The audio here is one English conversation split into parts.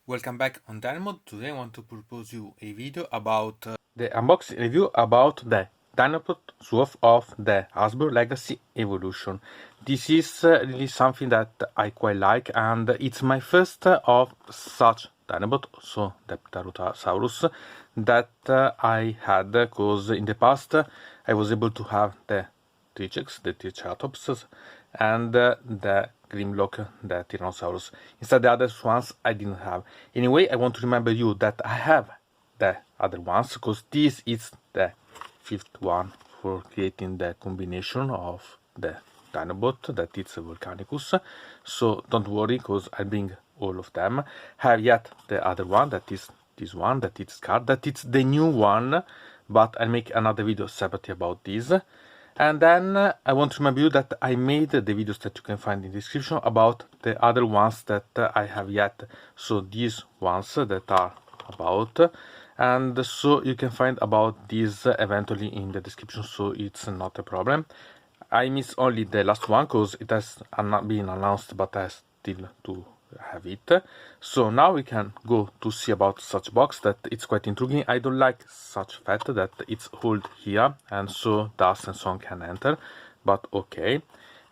Welcome back on Dinobot. Today I want to propose you a video about the unboxing review about the Dinobot Swoop of the Hasbro Legacy Evolution. This is really something that I quite like, and it's my first of such Dinobot, so the Pterosaurus, that I had, because in the past I was able to have the Trichex, the Triceratops, and the Grimlock, the Tyrannosaurus. Instead, the other ones I didn't have. Anyway, I want to remember you that I have the other ones, because this is the fifth one for creating the combination of the Dinobot, that is Volcanicus. So don't worry, because I bring all of them. Have yet the other one, that is this one, that is Scar, that it's the new one, but I'll make another video separately about this. And then I want to remember you that I made the videos that you can find in the description about the other ones that I have yet. So these ones that are about, and so you can find about these eventually in the description, so it's not a problem. I miss only the last one because it has not been announced, but I still to have it. So now we can go to see about such box that it's quite intriguing. I don't like such fact that it's hold here and so dust and so on can enter, but okay.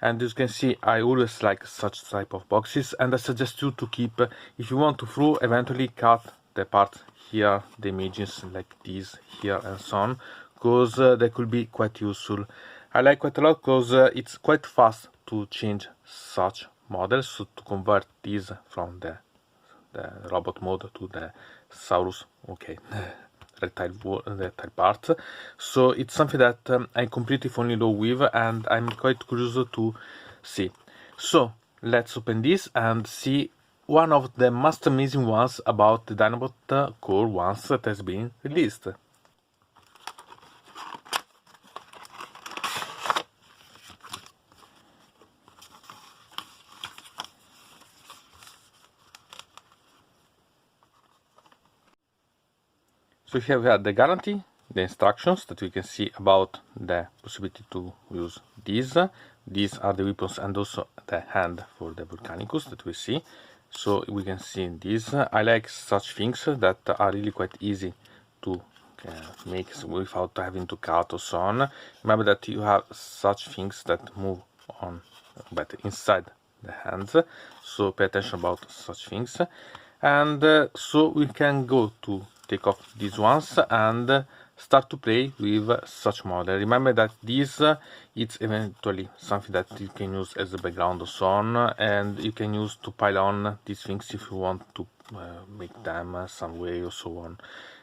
And as you can see, I always like such type of boxes, and I suggest you to keep, if you want to throw, eventually cut the part here, the images like these here and so on, because they could be quite useful. I like quite a lot because it's quite fast to change such models, so to convert these from the robot mode to the Saurus, okay, reptile parts. So it's something that I completely fall in love with, and I'm quite curious to see. So let's open this and see one of the most amazing ones about the Dinobot core ones that has been released. So here we have the guarantee, the instructions that we can see about the possibility to use these. These are the weapons and also the hand for the Volcanicus that we see. So we can see this. I like such things that are really quite easy to make without having to cut or so on. Remember that you have such things that move on, but inside the hands. So pay attention about such things. And so we can go to take off these ones and start to play with such model. Remember that this it's eventually something that you can use as a background or so on, and you can use to pile on these things if you want to make them some way or so on.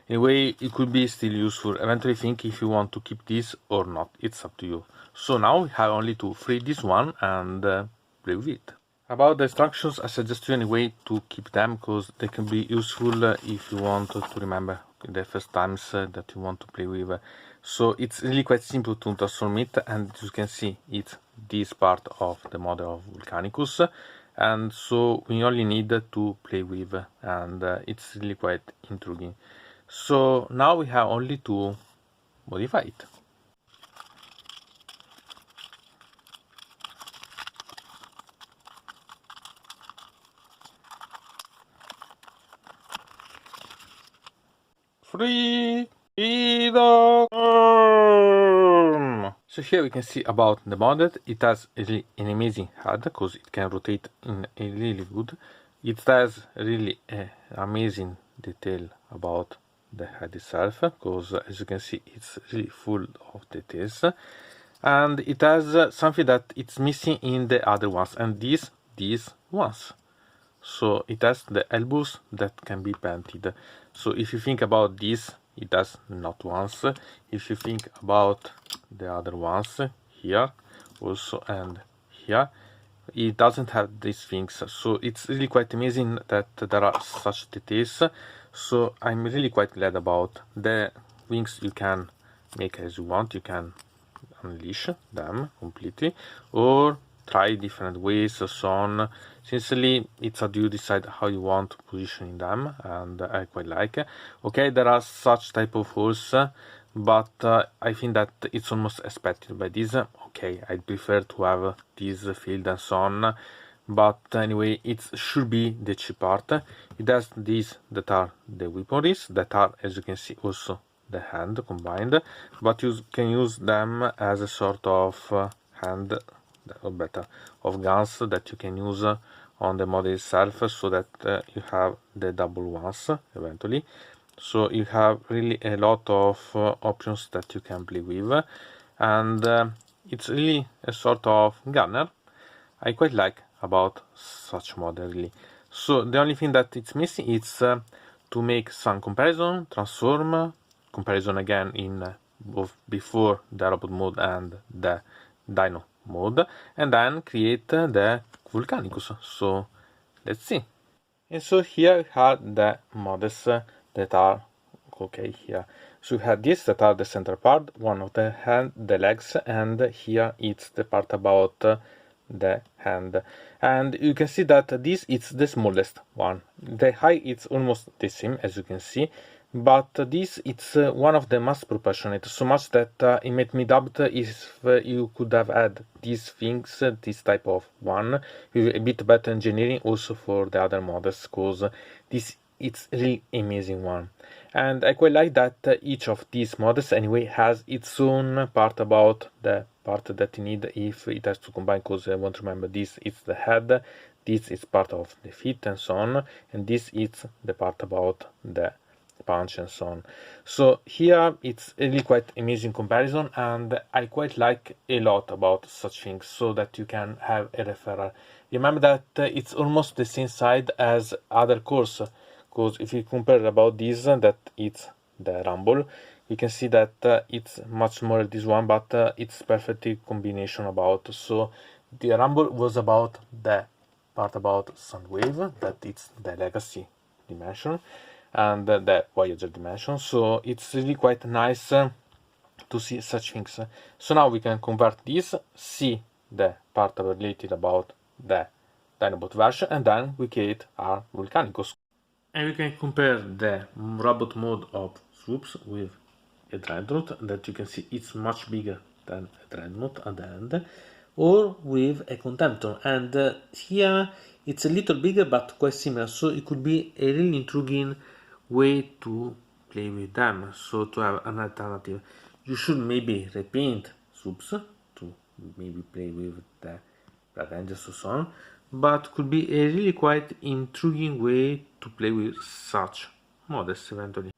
Anyway, it could be still useful. Eventually think if you want to keep this or not, it's up to you. So now we have only to free this one and play with it. About the instructions, I suggest you anyway to keep them, because they can be useful if you want to remember the first times that you want to play with. So it's really quite simple to transform it, and as you can see, it's this part of the model of Volcanicus, and so we only need to play with, and it's really quite intriguing. So now we have only to modify it. Freedom! So here we can see about the model. It has really an amazing head because it can rotate in a really good. It has really an amazing detail about the head itself, because as you can see, it's really full of details, and it has something that it's missing in the other ones, and these ones. So it has the elbows that can be painted. So if you think about this, it does not once. If you think about the other ones here also and here, it doesn't have these things. So it's really quite amazing that there are such details. So I'm really quite glad about the wings. You can make as you want. You can unleash them completely or try different ways or so on. Sincerely, it's up to you decide how you want to position them, and I quite like. Okay, there are such type of holes, but I think that it's almost expected by this. Okay, I'd prefer to have this field and so on, but anyway, it should be the cheap part. It has these that are the weaponries, that are, as you can see, also the hand combined, but you can use them as a sort of hand, or better, of guns that you can use on the model itself, so that you have the double ones eventually. So you have really a lot of options that you can play with, and it's really a sort of gunner. I quite like about such model really. So the only thing that it's missing is to make some comparison, transform, comparison again in both before the robot mode and the dino mode, and then create the Volcanicus. So let's see. And so here we have the models that are okay here. So we have this that are the center part, one of the hand, the legs, and here it's the part about the hand. And you can see that this is the smallest one. The height is almost the same, as you can see, but this it's one of the most proportionate, so much that it made me doubt if you could have had these things, this type of one, with a bit better engineering also for the other models, because this it's really amazing one. And I quite like that each of these models anyway has its own part about the part that you need if it has to combine, because I want to remember this is the head, this is part of the feet and so on, and this is the part about the punch and so on. So here it's really quite amazing comparison, and I quite like a lot about such things, so that you can have a referral. Remember that it's almost the same size as other cores, because if you compare about this, that it's the Rumble, you can see that it's much smaller this one, but it's perfectly combination about. So the Rumble was about the part about Soundwave, that it's the legacy dimension, and the Voyager dimension. So it's really quite nice to see such things. So now we can convert this, see the part related about the Dinobot version, and then we create our Volcanicus. And we can compare the robot mode of Swoops with a Dreadnought, that you can see it's much bigger than a Dreadnought at the end, or with a Contemptor, and here it's a little bigger but quite similar, so it could be a really intriguing way to play with them, so to have an alternative. You should maybe repaint Swoops to maybe play with the Blood Angels or so on, but could be a really quite intriguing way to play with such models eventually.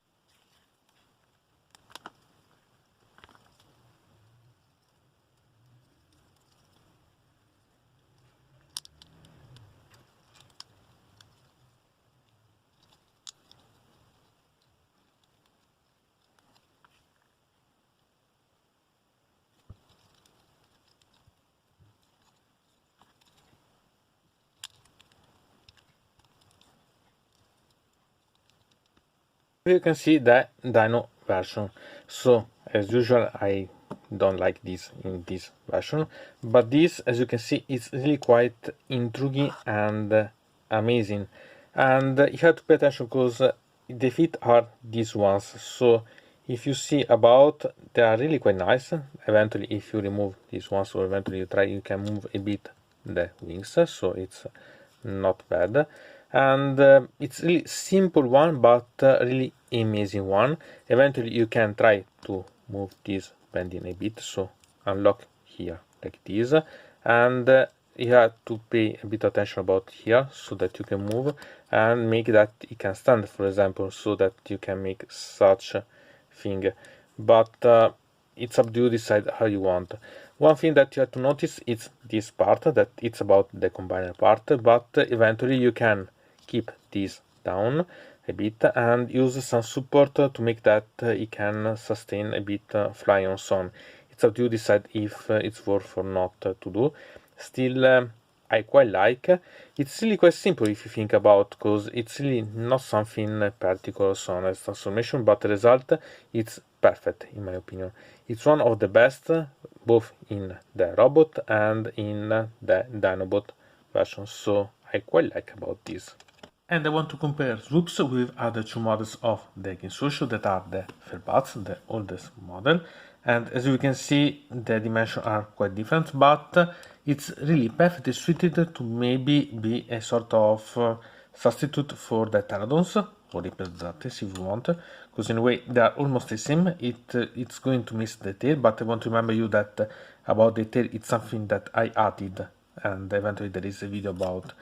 You can see the Dino version. So as usual, I don't like this in this version, but this, as you can see, is really quite intriguing and amazing. And you have to pay attention, because the feet are these ones. So if you see about, they are really quite nice. Eventually, if you remove these ones, or eventually you try, you can move a bit the wings, so it's not bad. And it's really simple one, but really amazing one. Eventually you can try to move this bending a bit, so unlock here like this, and you have to pay a bit attention about here, so that you can move and make that it can stand, for example, so that you can make such a thing. But it's up to you decide how you want. One thing that you have to notice is this part, that it's about the combiner part, but eventually you can keep this down a bit and use some support to make that it can sustain a bit fly on sun. It's up to you decide if it's worth or not to do. Still, I quite like. It's really quite simple if you think about, because it's really not something particular on as transformation, but the result it's perfect in my opinion. It's one of the best, both in the robot and in the Dinobot version, so I quite like about this. And I want to compare Swoops with other two models of the Game Social, that are the Fairbats, the oldest model. And as you can see, the dimensions are quite different, but it's really perfectly suited to maybe be a sort of substitute for the pterodons or Reptiles if you want, because in a way they are almost the same. It's going to miss the tail, but I want to remember you that about the tail, it's something that I added, and eventually there is a video about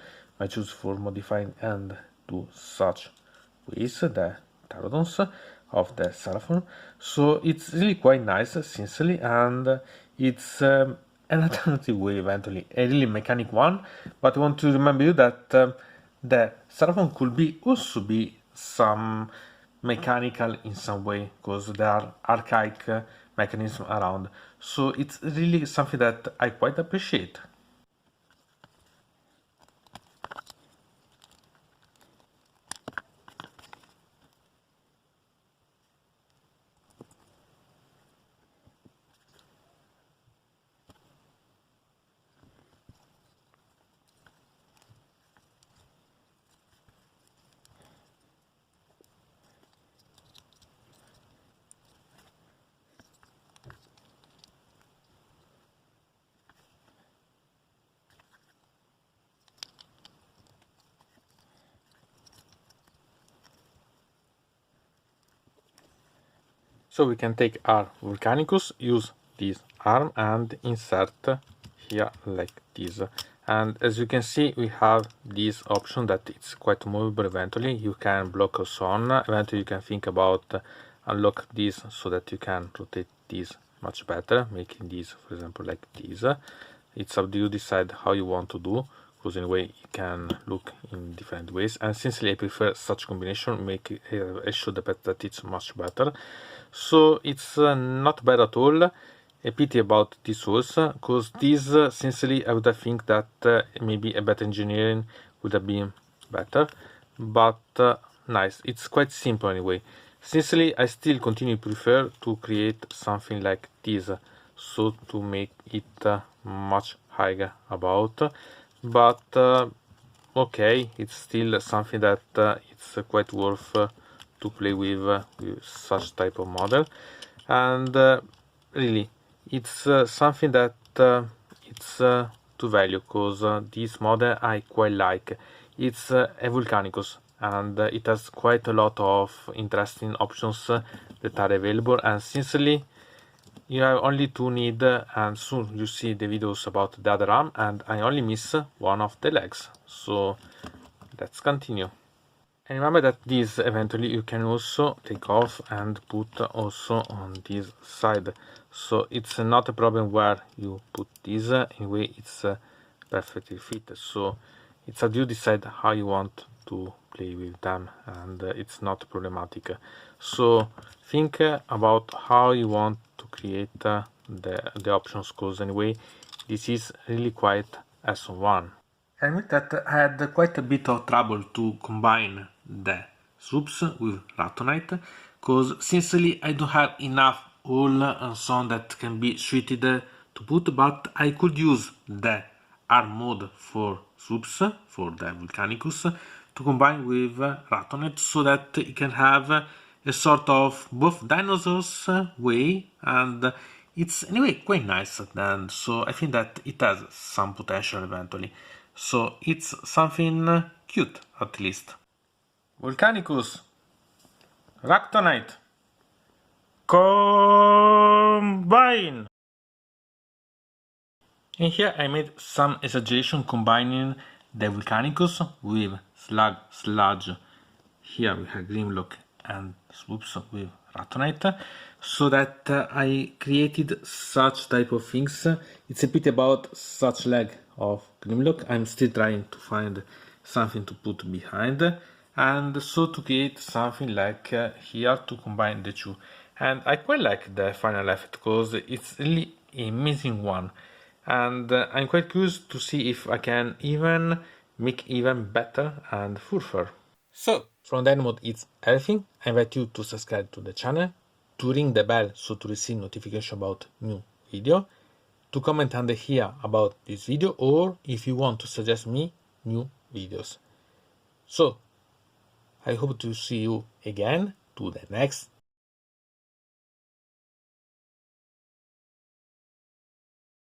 my choice for modifying and do such ways the pterodons of the Seraphon. So it's really quite nice, sincerely, and it's an alternative way eventually, a really mechanic one. But I want to remember you that the Seraphon could be also be some mechanical in some way, because there are archaic mechanisms around. So it's really something that I quite appreciate. So we can take our Volcanicus, use this arm and insert here like this. And as you can see, we have this option that it's quite movable eventually. You can block also on. Eventually you can think about unlock this so that you can rotate this much better, making this, for example, like this. It's up to you decide how you want to do, because in a way you can look in different ways. And since I prefer such combination, make I show the bet that it's much better. So it's not bad at all. A pity about this also, because this, sincerely, I would think that maybe a better engineering would have been better. But nice, it's quite simple anyway. Sincerely, I still continue to prefer to create something like this, so to make it much higher about. But okay, it's still something that it's quite worth to play with such type of model. And really, it's something that it's to value, because this model I quite like. It's a Volcanicus, and it has quite a lot of interesting options that are available. And sincerely, you have only to need, and soon you see the videos about the other arm, and I only miss one of the legs. So let's continue. And remember that this eventually you can also take off and put also on this side. So it's not a problem where you put this, anyway it's perfectly fit. So it's up to you decide how you want to play with them, and it's not problematic. So think about how you want to create the options, because anyway this is really quite S1. I admit that I had quite a bit of trouble to combine the Swoops with Ratonite, because sincerely I don't have enough wool and so on that can be suited to put, but I could use the arm mode for Swoops, for the Volcanicus, to combine with Ratonite, so that it can have a sort of both dinosaurs way, and it's anyway quite nice, and so I think that it has some potential eventually. So it's something cute, at least. Volcanicus, Ractonite, combine! And here I made some exaggeration combining the Volcanicus with Sludge. Here we have Grimlock and Swoops with Ratonite, so that I created such type of things. It's a pity about such leg of Grimlock. I'm still trying to find something to put behind, and so to create something like here to combine the two. And I quite like the final effect, because it's really an amazing one, and I'm quite curious to see if I can even make even better and further. So from Dinobot it's everything. I invite you to subscribe to the channel, to ring the bell so to receive notification about new video, to comment under here about this video, or if you want to suggest me new videos. So I hope to see you again to the next